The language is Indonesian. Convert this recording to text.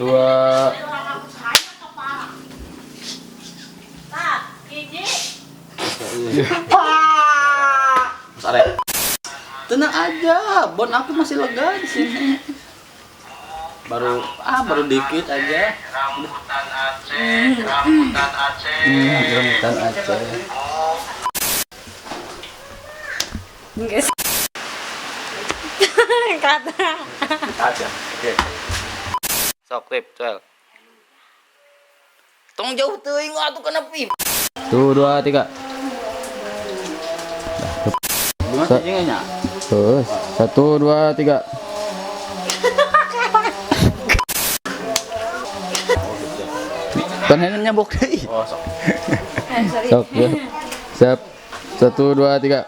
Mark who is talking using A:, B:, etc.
A: dua.
B: Sare. Tenang aja, bon aku masih lega di sini. Baru dikit aja.
A: Rambutan Aceh.
C: Guys. Kata.
B: Aja. Oke. Sok tip, Cel. Tong jauh teuing atuh kana pip.
A: 1, 2, 3.
B: Bunga cingnya.
A: Terus 1, 2, 3.
B: Panennya nyambok deui.
A: Sok ya. Siap. 1, 2, 3.